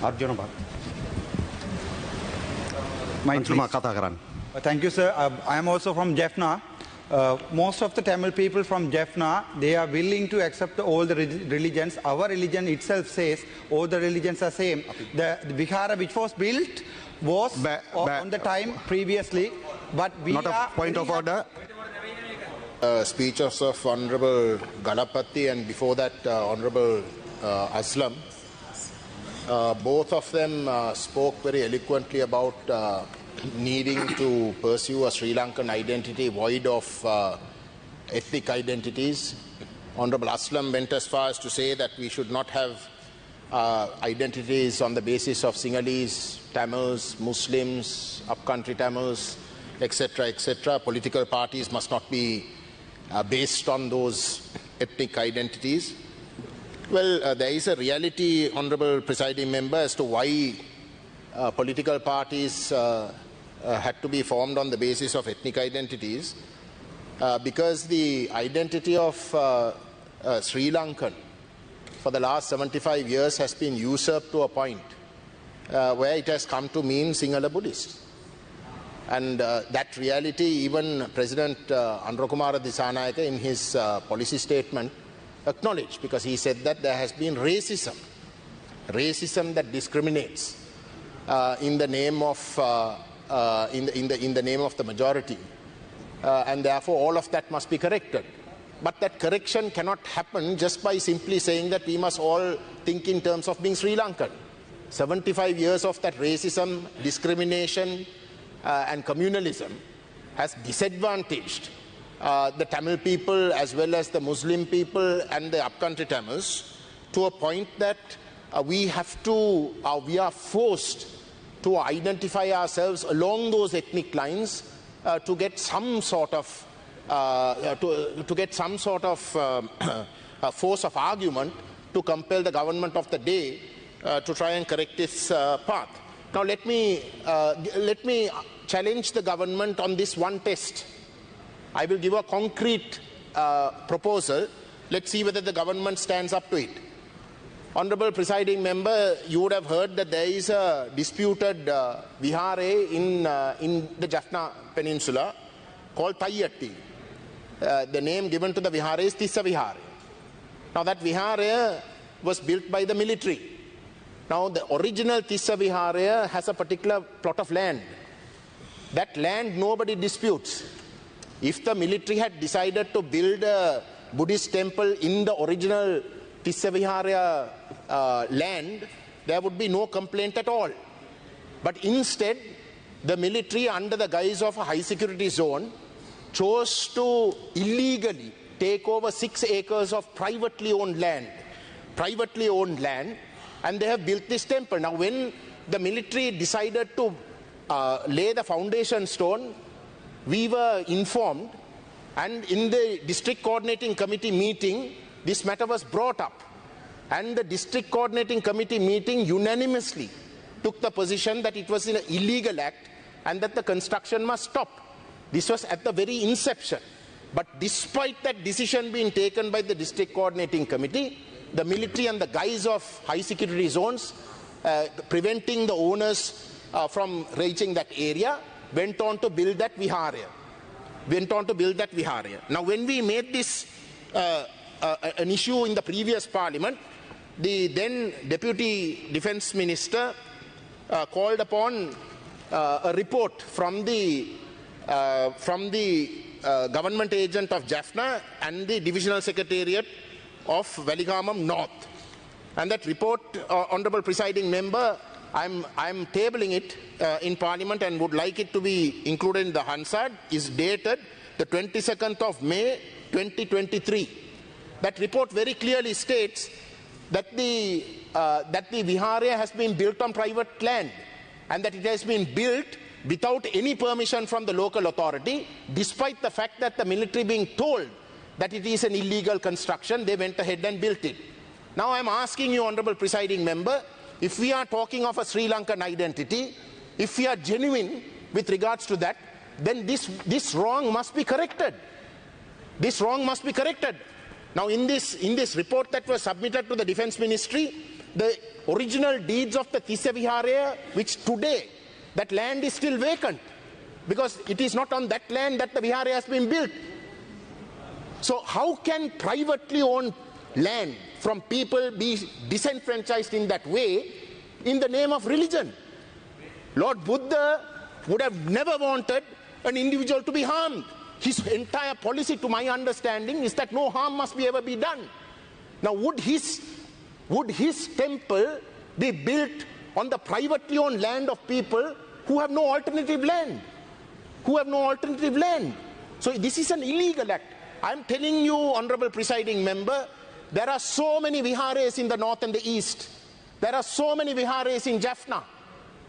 Arjuna Bhatt. Thank you, sir. I am also from Jaffna. Most of the Tamil people from Jaffna, they are willing to accept all the religions. Our religion itself says all the religions are same. The Vihara which was built was on the time previously, but we not a point of order. Speeches of Honorable Galapati and before that Honorable Aslam. Both of them spoke very eloquently about needing to pursue a Sri Lankan identity void of ethnic identities. Honorable Aslam went as far as to say that we should not have identities on the basis of Sinhalese, Tamils, Muslims, upcountry Tamils, etc., etc. Political parties must not be based on those ethnic identities. Well, there is a reality, Honourable Presiding Member, as to why political parties had to be formed on the basis of ethnic identities. Because the identity of Sri Lankan for the last 75 years has been usurped to a point where it has come to mean Sinhala Buddhist. And that reality, even President Anurakumara Dissanayake in his policy statement acknowledged, because he said that there has been racism that discriminates in the name of in the name of the majority, and therefore all of that must be corrected. But that correction cannot happen just by simply saying that we must all think in terms of being Sri Lankan. 75 years of that racism, discrimination, and communalism has disadvantaged the Tamil people as well as the Muslim people and the upcountry Tamils to a point that we are forced to identify ourselves along those ethnic lines to get some sort of force of argument to compel the government of the day to try and correct its path. Now let me challenge the government on this one test. I will give a concrete proposal. Let's see whether the government stands up to it. Honourable Presiding Member, you would have heard that there is a disputed Vihara in the Jaffna Peninsula called Tayyatti. The name given to the Vihara is Tissa Vihara. Now that Vihara was built by the military. Now the original Tissa Vihara has a particular plot of land. That land nobody disputes. If the military had decided to build a Buddhist temple in the original Tissa Vihara land, there would be no complaint at all. But instead, the military, under the guise of a high security zone, chose to illegally take over 6 acres of privately owned land, and they have built this temple. Now when the military decided to lay the foundation stone, we were informed, and in the district coordinating committee meeting, this matter was brought up. And the district coordinating committee meeting unanimously took the position that it was an illegal act and that the construction must stop. This was at the very inception. But despite that decision being taken by the district coordinating committee, the military, and the guise of high security zones, preventing the owners from reaching that area, went on to build that Vihara. Now when we made this an issue in the previous parliament, the then Deputy Defence Minister called upon a report from the government agent of Jaffna and the Divisional Secretariat of Valigamam North. And that report, Honourable Presiding Member, I'm tabling it in Parliament and would like it to be included in the Hansard, is dated the 22nd of May 2023. That report very clearly states that the Vihara has been built on private land and that it has been built without any permission from the local authority, despite the fact that the military being told that it is an illegal construction, they went ahead and built it. Now I'm asking you, Honourable Presiding Member, if we are talking of a Sri Lankan identity, if we are genuine with regards to that, then this wrong must be corrected. This wrong must be corrected. Now in this report that was submitted to the Defence Ministry, the original deeds of the Tissa Vihara, which today that land is still vacant because it is not on that land that the Vihara has been built. So how can privately owned land from people be disenfranchised in that way in the name of religion? Lord Buddha would have never wanted an individual to be harmed. His entire policy, to my understanding, is that no harm must be ever be done. Now, would his temple be built on the privately owned land of people who have no alternative land? So this is an illegal act. I'm telling you, Honorable Presiding Member, there are so many viharas in the north and the east. There are so many viharas in Jaffna.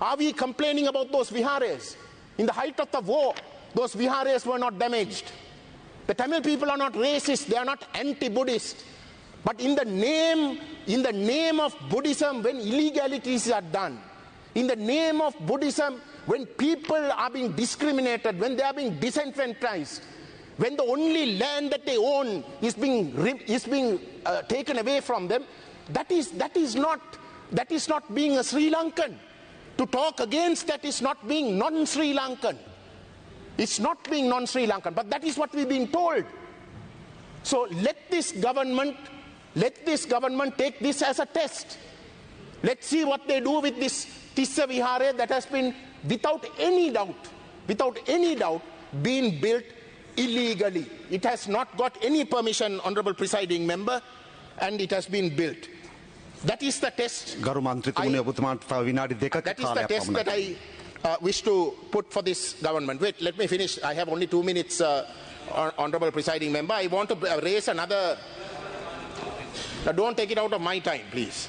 Are we complaining about those viharas? In the height of the war, those viharas were not damaged. The Tamil people are not racist, they are not anti-Buddhist. But in the name of Buddhism, when illegalities are done, in the name of Buddhism, when people are being discriminated, when they are being disenfranchised, when the only land that they own is being taken away from them, that is not being a Sri Lankan. To talk against that is not being non-Sri Lankan. It's not being non-Sri Lankan, but that is what we've been told. So let this government take this as a test. Let's see what they do with this Tissa Vihara that has been, without any doubt, been built illegally. It has not got any permission, Honorable Presiding Member, and it has been built. That is the test. That is the test that I wish to put for this government. Wait, let me finish. I have only 2 minutes, Honorable Presiding Member. I want to raise another. Now, don't take it out of my time, please.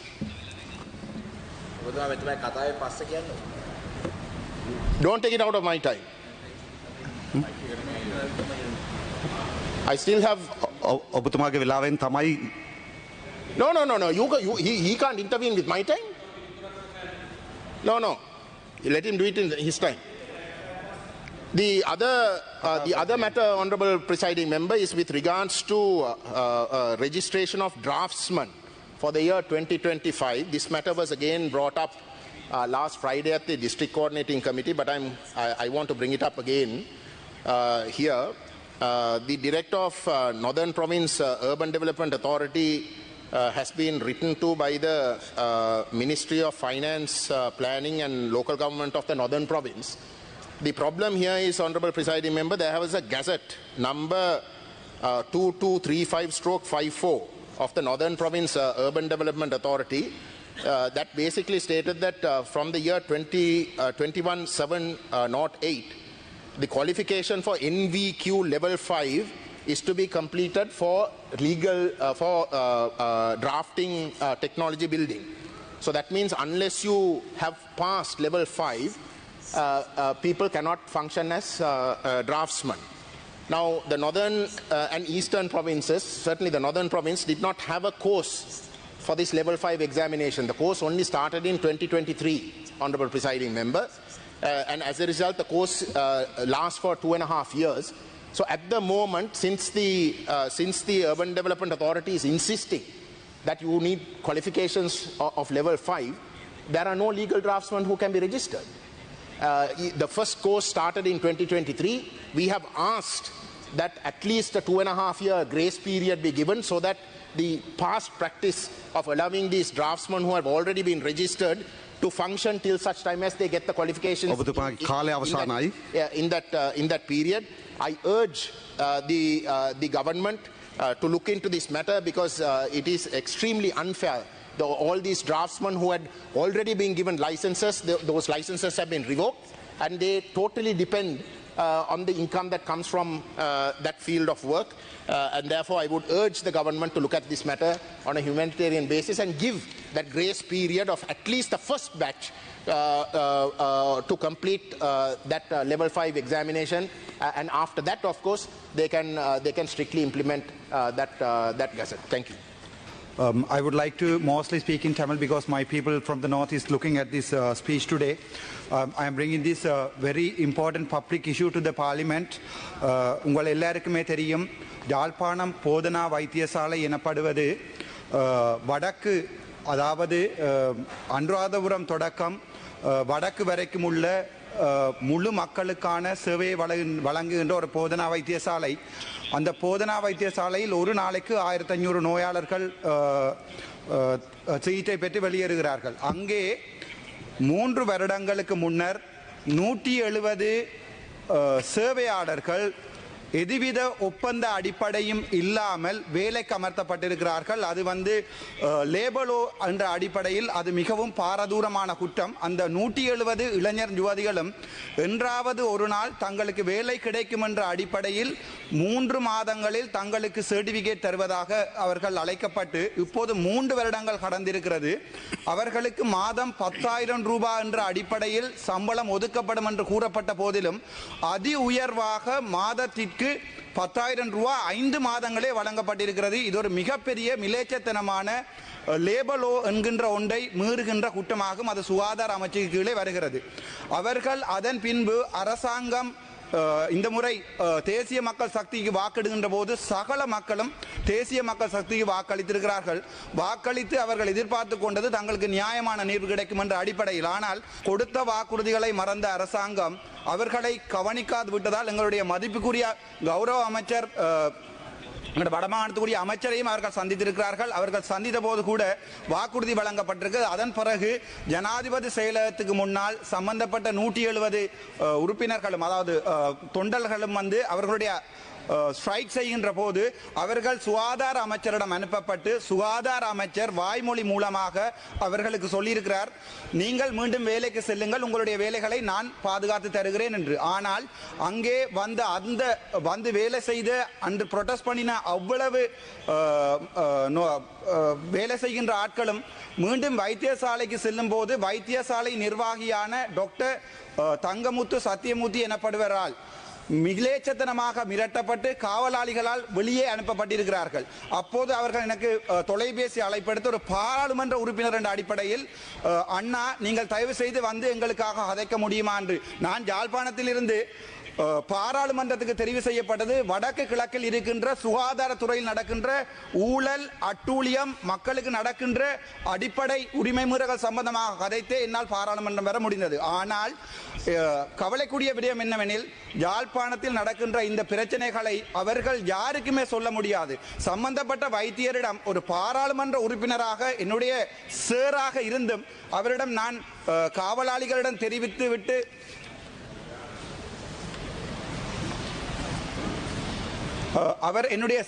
Don't take it out of my time. I still have. No. He can't intervene with my time. No. Let him do it in his time. The other matter, Honorable Presiding Member, is with regards to registration of draftsman for the year 2025. This matter was again brought up last Friday at the District Coordinating Committee, but I want to bring it up again here. The Director of Northern Province Urban Development Authority has been written to by the Ministry of Finance, Planning and Local Government of the Northern Province. The problem here is, Honorable Presiding Member, there was a gazette number 2235/54 of the Northern Province Urban Development Authority that basically stated that from the year 21708, the qualification for NVQ level 5 is to be completed for drafting technology building. So that means unless you have passed level 5, people cannot function as draftsmen. Now, the northern and eastern provinces, certainly the northern province, did not have a course for this level 5 examination. The course only started in 2023, Honorable Presiding Member. And as a result, the course lasts for 2.5 years. So at the moment, since the Urban Development Authority is insisting that you need qualifications of level 5, there are no legal draftsmen who can be registered. The first course started in 2023. We have asked that at least a 2.5-year grace period be given so that the past practice of allowing these draftsmen who have already been registered to function till such time as they get the qualifications in that period. I urge the government to look into this matter because it is extremely unfair. All these draftsmen who had already been given licenses, those licenses have been revoked, and they totally depend on the income that comes from that field of work. And therefore, I would urge the government to look at this matter on a humanitarian basis and give that grace period of at least the first batch to complete that level 5 examination. And after that, of course, they can strictly implement that gazette. Thank you. I would like to mostly speak in Tamil because my people from the north is looking at this speech today. I am bringing this very important public issue to the parliament. உங்கள் எல்லாருக்குமே தெரியும் யாழ்ப்பாணம் போதனா வைத்தியசாலை எனப்படுவது வடக்கு அதாவது அனுராதபுரம் தொடக்கம் வடக்கு வரைக்கும் உள்ள முழு மக்களுக்கான சேவையை வழங்குகின்ற ஒரு போதனா வைத்தியசாலை. அந்த போதனா வைத்தியசாலையில் ஒரு நாளைக்கு 1500 நோயாளர்கள் சிகிச்சை பெற்று வெளியேறுகிறார்கள். அங்கே 3 வருடங்களுக்கு முன்னர் 170 சேவையாளர்கள் எதுவித ஒப்பந்த அடிப்படையும் இல்லாமல் வேலைக்கு அமர்த்தப்பட்டிருக்கிறார்கள். அது லேபலோ என்ற அடிப்படையில் அது மிகவும் பாரதூரமான குற்றம். அந்த 170 இளைஞர் யுவதிகளும் என்றாவது ஒரு நாள் தங்களுக்கு வேலை கிடைக்கும் என்ற அடிப்படையில் 3 மாதங்களில் தங்களுக்கு சர்டிபிகேட் தருவதாக அவர்கள் அழைக்கப்பட்டு இப்போது 3 வருடங்கள் கடந்திருக்கிறது. அவர்களுக்கு மாதம் 10,000 ரூபாய் என்ற அடிப்படையில் சம்பளம் ஒதுக்கப்படும் என்று கூறப்பட்ட போதிலும் அதி உயர்வாக மாதத்திற்கு 10,000 ரூபாய் 5 மாதங்களே வழங்கப்பட்டிருக்கிறது. இது ஒரு மிகப்பெரிய மிலேச்சத்தனமான லேபலோ என்கின்ற ஒன்றை மீறுகின்ற குற்றமாகும். அது சுகாதார அமைச்சுக்கு கீழே வருகிறது. அவர்கள் அதன் பின்பு அரசாங்கம் இந்த முறை தேசிய மக்கள் சக்திக்கு வாக்கெடுகின்ற போது சகல மக்களும் தேசிய மக்கள் சக்திக்கு வாக்களித்திருக்கிறார்கள். வாக்களித்து அவர்கள் எதிர்பார்த்து கொண்டது தங்களுக்கு நியாயமான நீர்வு கிடைக்கும் என்ற அடிப்படையில். ஆனால் கொடுத்த வாக்குறுதிகளை மறந்த அரசாங்கம் அவர்களை கவனிக்காது விட்டதால் எங்களுடைய மதிப்புக்குரிய கௌரவ அமைச்சர் வடமாகாணத்துக்குரிய அமைச்சரையும் அவர்கள் சந்தித்திருக்கிறார்கள். அவர்கள் சந்தித்த போது கூட வாக்குறுதி வழங்கப்பட்டிருக்கு. அதன் பிறகு ஜனாதிபதி செயலகத்துக்கு முன்னால் சம்பந்தப்பட்ட 170 உறுப்பினர்களும் அதாவது தொண்டர்களும் அவர்களுடைய ஸ்ட்ரைக் செய்கின்ற போது அவர்கள் சுகாதார அமைச்சரிடம் அனுப்பப்பட்டு சுகாதார அமைச்சர் வாய்மொழி மூலமாக அவர்களுக்கு சொல்லியிருக்கிறார், நீங்கள் மீண்டும் வேலைக்கு செல்லுங்கள், உங்களுடைய வேலைகளை நான் பாதுகாத்து தருகிறேன் என்று. ஆனால் அங்கே வந்து வேலை செய்து அன்று ப்ரொடெஸ்ட் பண்ணின அவ்வளவு வேலை செய்கின்ற ஆட்களும் மீண்டும் வைத்தியசாலைக்கு செல்லும் போது வைத்தியசாலை நிர்வாகியான டாக்டர் தங்கமுத்து சத்தியமூர்த்தி எனப்படுவரால் மிலேச்சத்தனமாக மிரட்டப்பட்டு காவலாளிகளால் வெளியே அனுப்பப்பட்டிருக்கிறார்கள். அப்போது அவர்கள் எனக்கு தொலைபேசி அழைப்படுத்த ஒரு பாராளுமன்ற உறுப்பினர் என்ற அடிப்படையில், அண்ணா நீங்கள் தயவு செய்து வந்து எங்களுக்காக கதைக்க முடியுமா என்று. நான் யாழ்ப்பாணத்தில் இருந்து பாராளுமன்றத்துக்கு தெரிவு செய்யப்பட்டது வடக்கு கிழக்கில் இருக்கின்ற சுகாதாரத்துறையில் நடக்கின்ற ஊழல் அட்டூழியம் மக்களுக்கு நடக்கின்ற அடிப்படை உரிமை மீறல்கள் சம்பந்தமாக கதைத்தே என்னால் பாராளுமன்றம் வர முடிந்தது. ஆனால் கவலைக்குரிய விடயம் என்னவெனில் யாழ்ப்பாணத்தில் நடக்கின்ற இந்த பிரச்சனைகளை அவர்கள் யாருக்குமே சொல்ல முடியாது. சம்பந்தப்பட்ட வைத்தியரிடம் ஒரு பாராளுமன்ற உறுப்பினராக என்னுடைய சேராக இருந்தும் அவரிடம் நான் காவலாளிகளிடம் தெரிவித்து விட்டு அவர் என்னுடைய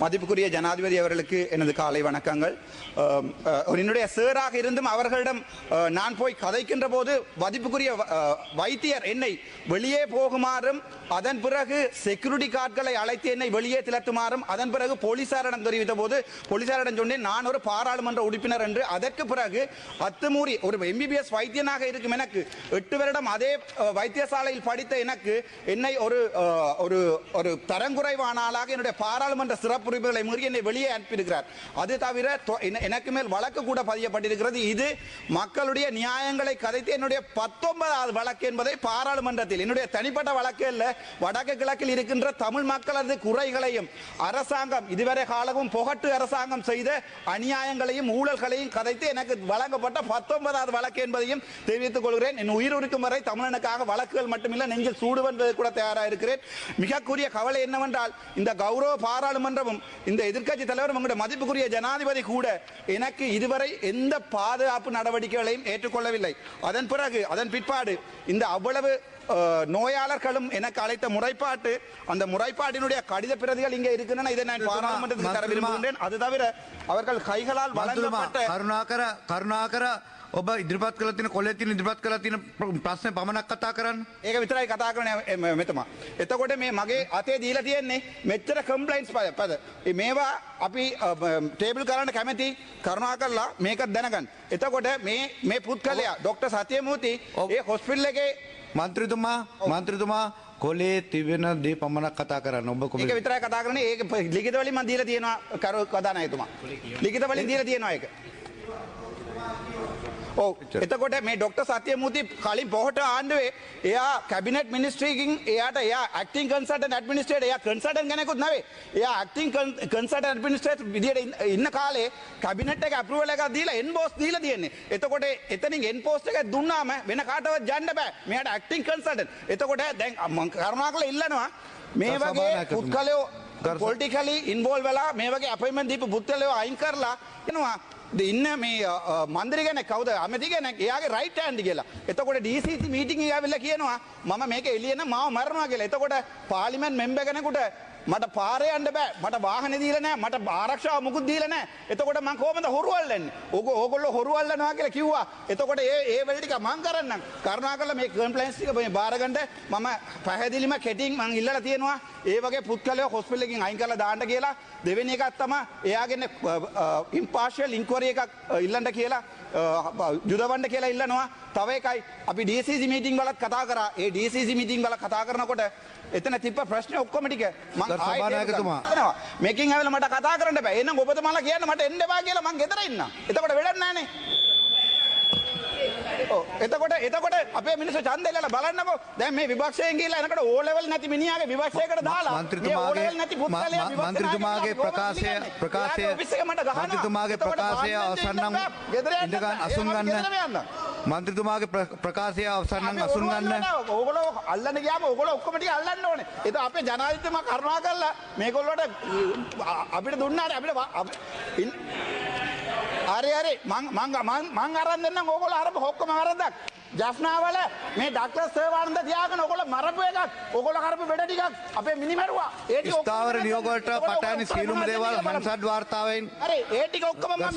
மதிப்புக்குரிய ஜனாதிபதி அவர்களுக்கு எனது காலை வணக்கங்கள். என்னுடைய சேராக இருந்தும் அவர்களிடம் நான் போய் கதைக்கின்ற போது மதிப்புக்குரிய வைத்தியர் என்னை வெளியே போகுமாறும் அதன் பிறகு செக்யூரிட்டி கார்டுகளை அழைத்து என்னை வெளியே திரட்டுமாறும் அதன் பிறகு போலீசாரிடம் தெரிவித்த போது போலீசாரிடம் சொன்னேன் நான் ஒரு பாராளுமன்ற உறுப்பினர் என்று. அதற்கு பிறகு அத்துமூறி ஒரு MBBS வைத்தியனாக இருக்கும் எனக்கு 8 வருடம் அதே வைத்தியசாலையில் படித்த எனக்கு என்னை ஒரு தரங்குறைவான ஆளாக என்னுடைய பாராளுமன்ற சிறப்பு உரிமைகளை மீறி என்னை வெளியே அனுப்பியிருக்கிறார். அது தவிர எனக்கு மேல் வழக்கு கூட பதியப்பட்டிருக்கிறது. இது மக்களுடைய நியாயங்களை கதைத்து என்னுடைய 19வது வழக்கு என்பதை பாராளுமன்றத்தில் என்னுடைய தனிப்பட்ட வழக்கு அல்ல, வடக்கு கிழக்கில் இருக்கின்ற தமிழ் மக்களது குறைகளையும் அரசாங்கம் இதுவரை காலமும் புகட்டு அரசாங்கம் செய்த அநியாயங்களையும் ஊழல்களையும் கதைத்து எனக்கு வழங்கப்பட்ட 19வது வழக்கு என்பதையும் தெரிவித்துக் கொள்கிறேன். என் உயிர் இருக்கும் வரை தமிழனுக்காக வழக்குகள் மட்டுமில்லை நெஞ்சில் சூடுவன்பது கூட தயாராக இருக்கிறேன். மிகக்குரிய கவலை என்னவென்றால் இந்த கௌரவ பாராளுமன்றமும் இந்த எதிர்க்கட்சி தலைவர் உங்களுடைய மதிப்புக்குரிய ஜனாதிபதி கூட எனக்கு இதுவரை எந்த பாதுகாப்பு நடவடிக்கைகளையும் ஏற்றுக்கொள்ளவில்லை. அதன் பிற்பாடு இந்த அவ்வளவு நோயாளர்களும் எனக்கு அழைத்த முறைப்பாட்டு அந்த முறைப்பாட்டினுடைய கடித பிரதிகள் இங்கே இருக்கின்றன. இதை நான் பாராளுமன்றத்துக்கு தர விரும்புகின்றேன். அது தவிர அவர்கள் கைகளால் வழங்கப்பட்ட කරුණාකර ඔබ ඉදිරිපත් කළ තියෙන කොල්ලේ තියෙන ඉදිරිපත් කළ තියෙන ප්‍රශ්නේ පමණක් කතා කරන්න. ඒක විතරයි කතා කරන්නේ මෙතම. එතකොට මේ මගේ අතේ දීලා තියෙන්නේ මෙච්චර කම්ප්ලයින්ට්ස් පද. මේවා අපි ටේබල් කරන්න කැමති කරුණාකරලා මේක දැනගන්න. එතකොට මේ පුත්කලයා ડોક્ટર සත්‍යමූර්ති ඒ හොස්පිටල් එකේ මන්ත්‍රීතුමා කොලේ තිබෙන දේ පමණක් කතා කරන්න. ඔබ ඒක විතරයි කතා කරන්නේ. ඒක ලිඛිත වලින් මම දීලා තියෙනවා කතානායකතුමා. ලිඛිත වලින් දීලා තියෙනවා ඒක. ඔව් එතකොට මේ ඩොක්ටර් සත්‍යමූර්ති කලින් පොහොට ආණ්ඩුවේ එයා කැබිනට් මිනිස්ට්‍රීකින් එයාට එයා ඇක්ටිං කන්සල්ටන්ට් ඇඩ්මිනිස්ට්‍රේටර් එයා කන්සල්ටන්ට් කෙනෙකුත් නෙවෙයි. එයා ඇක්ටිං කන්සල්ටන්ට් ඇඩ්මිනිස්ට්‍රේටර් විදියට ඉන්න කාලේ කැබිනට් එක අප්‍රූවල් එකක් දීලා එන්බෝස් දීලා තියෙන්නේ. එතකොට එතනින් එන්පෝස්ට් එක දුන්නාම වෙන කාටවත් යන්න බෑ. මෙයාට ඇක්ටිං කන්සල්ටන්ට්. එතකොට දැන් මම කරුණාකරලා ඉල්ලනවා මේ වගේ පුත්කලයෝ පොලිටිකලි ඉන්වෝල්ව් වෙලා මේ වගේ අපොයින්ට්මන්ට් දීපු පුත්කලයෝ අයින් කරලා එනවා ඉන්න මේ මන්ත්‍රී කෙනෙක් කවුද අමති කෙනෙක් එයාගේ රයිට් හෑන්ඩ් කියලා. එතකොට DCC මීටින් එක ඇවිල්ලා කියනවා මම මේක එළියෙන මාව මරනවා කියලා. එතකොට පාර්ලිමේන්තු මෙම්බර් කෙනෙකුට මට පාරේ යන්න බෑ මට වාහනේ දීලා නැහැ මට ආරක්ෂාව මුකුත් දීලා නැහැ. එතකොට මං කොහොමද හොරුවල් වෙන්නේ? ඕගොල්ලෝ හොරුවල් වෙනවා කියලා කිව්වා. එතකොට ඒ වෙල ටික මං කරන්නම්. කරුණාකරලා මේ කම්ප්ලයින්ස් ටික මේ බාර ගන්න මම පැහැදිලිම කෙටින් මං ඉල්ලලා තියෙනවා. ඒ වගේ පුත්කලයෝ හොස්පිටල් එකකින් අයින් කරලා දාන්න කියලා. දෙවෙනි එකක් තමයි එයාගෙන ඉම්පාර්ෂල් ඉන්ක්වයරි එකක් ඉල්ලන්න කියලා යුදවන්න කියලා ඉල්ලනවා. තව එකයි අපි DCC මීටින් වලත් කතා කරා. ඒ DCC මීටින් වල කතා කරනකොට එතන තිබ්බ ප්‍රශ්න ඔක්කොම ටික මම ආයෙත් මේකෙන් ඇවිල්ලා මට කතා කරන්න බෑ. එහෙනම් ඔබතුමාලා කියන්න මට එන්න බෑ කියලා මං ගෙදර ඉන්නම්. එතකොට වැඩක් නෑනේ. එතකොට අපේ මිනිස්සු ඡන්දය ඉල්ලලා බලන්නකෝ. දැන් මේ විපක්ෂයෙන් ගිහලා එනකොට ඕ ලෙවල් නැති මිනිහාගේ විපක්ෂයකට දාලා මන්ත්‍රීතුමාගේ ප්‍රකාශය අවසන් නම් ඉඳගන්න අසුන් ගන්න. මන්ත්‍රීතුමාගේ ප්‍රකාශය අවසන් නම් අසුන් ගන්න. ඕගොල්ලෝ අල්ලන්න ගියාම ඕගොල්ලෝ ඔක්කොම ටික අල්ලන්න ඕනේ. ඒක අපේ ජනාධිපතිතුමා කරුණා කරලා මේගොල්ලෝට අපිට දුන්නාට අපිට හරි මං අරන් දෙන්නම් ඕගොල්ලෝ අරපු ඔක්කොම අරන්දක් ජෆ්නාවල මේ ඩොක්ටර් සර්වානන්ද තියාගෙන ඕගොල්ලෝ මරපු එකක් ඕගොල්ලෝ කරපු වැඩ ටිකක් අපේ මිනිමරුවා ඒ ටික ස්ථාවර නියෝග වලට පටහැනි සීලුම දේවල් මන්සඩ් වාර්තාවෙන් හරි ඒ ටික ඔක්කොම මම